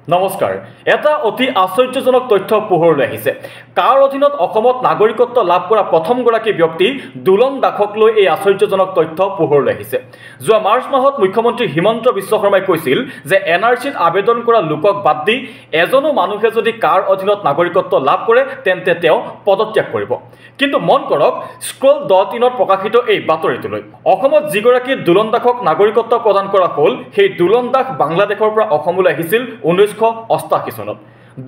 নমস্কাৰ এটা অতি আশ্চৰ্যজনক তথ্য পোহৰলৈ আহিছে কাৰ অধীনত অসমত নাগৰিকত্ব লাভ কৰা প্ৰথমগৰাকী ব্যক্তি দুলন দাসক লৈ এই আশ্চৰ্যজনক তথ্য পোহৰলৈ আহিছে যোৱা মাৰ্চ মাহত মুখ্যমন্ত্ৰী হিমন্ত বিশ্ব শৰ্মাই কৈছিল যে এনআৰচিত আবেদন কৰা লোকক বাদ দি এজনো মানুহে যদি কাৰ অধীনত নাগৰিকত্ব লাভ কৰে তেন্তে তেওঁ পদত্যাগ কৰিব কিন্তু মন কৰক স্ক্ৰল .in প্ৰকাশিত এই বাতৰিটোলৈ অসমত যিগৰাকী দুলন দাসক নাগৰিকত্ব প্ৰদান কৰা হ'ল সেই দুলন দাস বাংলাদেশৰ পৰা অসমলৈ আহিছিল 1988 চনত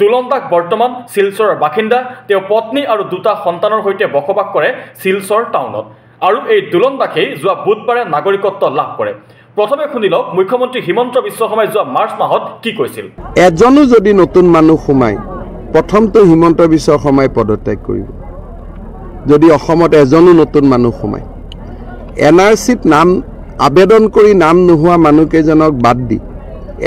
দুলন দাস বৰ্তমান শিলচৰৰ বাসিন্দা তেওঁ পত্নী আৰু দুটা সন্তানৰ সৈতে বসবাস কৰে শিলচৰ টাউনত আৰু এই দুলন দাসেই যোৱা বুধবাৰে নাগৰিকত্ব লাভ কৰে প্ৰথমে শুনিলক মুখ্যমন্ত্ৰী হিমন্ত বিশ্ব শৰ্মাই যোৱা মাৰ্চ মাহত কি কৈছিল এজনো যদি নতুন মানুহ সোমাই প্ৰথমটো হিমন্ত বিশ্ব শৰ্মাই পদত্যাগ কৰিব যদি অসমত এজনো নতুন মানুহ সোমাই এনআৰচিত নাম আবেদন কৰি নাম নোহোৱা মানুহকেইজনক বাদ দি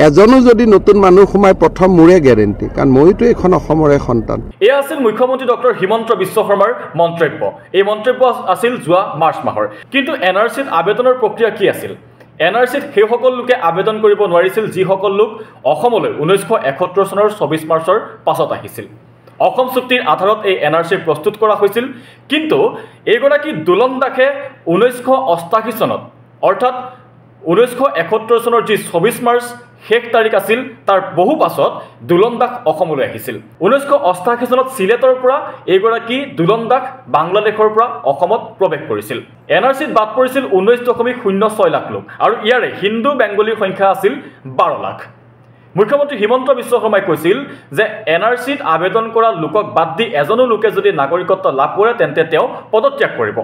এজনো যদি নতুন মানুহ সোমাই প্ৰথম মোৰে গ্যাৰেণ্টি কাৰণ মইতো এখন অসমৰে সন্তান এয়া আছিল মুখ্যমন্ত্ৰী ডক্টৰ হিমন্ত বিশ্ব শৰ্মাৰ মন্তব্য এই মন্তব্য আছিল যোৱা মাৰ্চ মাহৰ কিন্তু এনআৰচিত আবেদনৰ প্ৰক্ৰিয়া কি আছিল এনআৰচিত সেইসকল লোকে আবেদন কৰিব নোৱাৰিছিল যিসকল লোক অসমলৈ 1971 চনৰ 24 মাৰ্চৰ পাছত আহিছিল অসম চুক্তিৰ আধাৰত এই এনআৰচি প্ৰস্তুত কৰা হৈছিল কিন্তু এইগৰাকী দুলন দাসে 1988 চনত অৰ্থাৎ 1971 চনৰ যি 24 মাৰ্চ শেষ তাৰিখ আছিল তাৰ বহু পাছত দুলন দাস অসমলৈ আহিছিল 1988 চনত সিলেটৰ পৰা এইগৰাকী দুলন দাস বাংলাদেশৰ পৰা অসমত প্ৰৱেশ কৰিছিল এনআৰচিত বাদ পৰিছিল 19.06 লাখ লোক আৰু ইয়াৰে হিন্দু বেংগলীৰ সংখ্যা আছিল 12 লাখ মুখ্যমন্ত্ৰী হিমন্ত বিশ্ব শৰ্মাই কৈছিল যে এনআৰচিত আবেদন কৰা লোকক বাদ দি এজনো লোকে যদি নাগৰিকত্ব লাভ কৰে তেন্তে তেওঁ পদত্যাগ কৰিব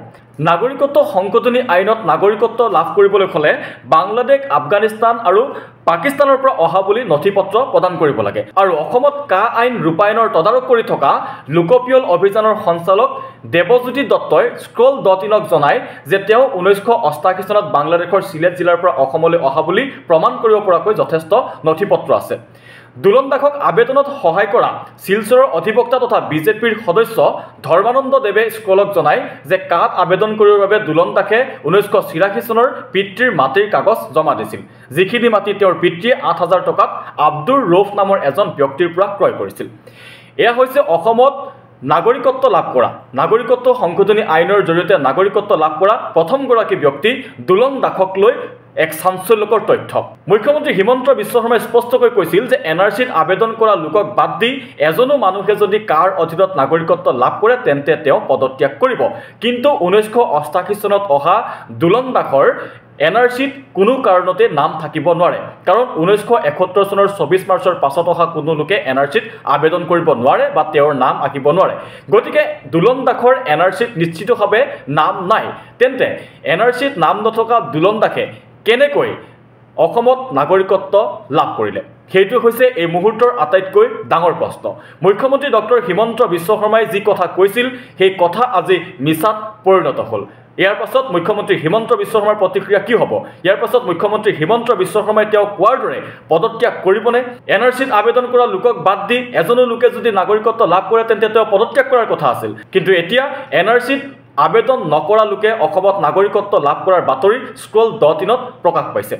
নাগৰিকত্ব সংশোধনী আইনত নাগৰিকত্ব লাভ কৰিবলৈ হলে বাংলাদেশ আফগানিস্তান আৰু পাকিস্তানৰ পৰা অহা বুলি নথিপত্ৰ প্ৰদান কৰিব লাগে আৰু অসমত কা আইন ৰূপায়ণৰ তদাৰক কৰি থকা লোকপিয়ল অভিযানৰ সঞ্চালক দেৱজ্যোতি দত্তই স্ক্ৰল .inক জনায় যে তেওঁ 1988 চনত বাংলাদেশৰ সিলেট জিলাৰ পৰা অসমলৈ অহা বুলি প্ৰমাণ কৰিব পৰাকৈ যথেষ্ট নথিপত্ৰ আছে দুলন দাসক আবেদনত সহায় কৰা শিলচৰৰ অধিবক্তা তথা বিজেপিৰ সদস্য ধৰ্মানন্দ দেৱে স্ক্ৰলক জনায় যে কাত আবেদন কৰিবৰ বাবে দুলন দাসে 1986 চনৰ পিতৃৰ মাটিৰ কাগজ জমা দিছিল যিখিনি মাটি তেওঁৰ পিতৃয়ে 8000 টকাত আব্দুৰ ৰৌফ নামৰ এজন ব্যক্তিৰ পৰা ক্ৰয় কৰিছিল এয়া হৈছে অসমত নাগৰিকত্ব লাভ কৰা নাগৰিকত্ব সংশোধনী আইনৰ জৰিয়তে নাগৰিকত্ব লাভ কৰা প্ৰথমগৰাকী ব্যক্তি দুলন দাসক লৈ এক চাঞ্চল্যকৰ তথ্য মুখ্যমন্ত্ৰী হিমন্ত বিশ্ব শৰ্মাই স্পষ্টকৈ কৈছিল যে এনআৰচিত আবেদন কৰা লোকক বাদ দি এজনো মানুহে যদি কাৰ অধীনত নাগৰিকত্ব লাভ কৰে তেন্তে তেওঁ পদত্যাগ কৰিব কিন্তু 1988 চনত অহা দুলন দাসৰ এনআৰচিত কোনো কাৰণতে নাম থাকিব নোৱাৰে কাৰণ 1971 চনৰ 24 মাৰ্চৰ পাছত অহা কোনো লোকে এনআৰচিত আবেদন কৰিব নোৱাৰে বা তেওঁৰ নাম আহিব নোৱাৰে গতিকে দুলন দাসৰ এনআৰচিত নিশ্চিতভাৱে নাম নাই তেন্তে এনআৰচিত নাম নথকা দুলন দাসে কেনেকৈ অসমত নাগৰিকত্ব লাভ কৰিলে সেইটো হৈছে এই মুহূৰ্তৰ আটাইতকৈ ডাঙৰ প্ৰশ্ন মুখ্যমন্ত্ৰী ডক্টৰ হিমন্ত বিশ্ব শৰ্মাই যি কথা কৈছিল সেই কথা আজি মিছাত পৰিণত হ'ল ইয়াৰ পাছত মুখ্যমন্ত্ৰী হিমন্ত বিশ্ব শৰ্মাৰ প্ৰতিক্ৰিয়া কি হ'ব ইয়াৰ পাছত মুখ্যমন্ত্ৰী হিমন্ত বিশ্ব শৰ্মাই তেওঁ কোৱাৰ দৰে পদত্যাগ কৰিবনে এনআৰচিত আবেদন কৰা লোকক বাদ দি এজনো লোকে যদি নাগৰিকত্ব লাভ কৰে তেন্তে তেওঁ পদত্যাগ কৰাৰ কথা আছিল কিন্তু এতিয়া এনআৰচিত আবেদন নকৰা লোকে অসমত নাগৰিকত্ব লাভ কৰাৰ বাতৰি স্ক্ৰল .inত প্ৰকাশ পাইছে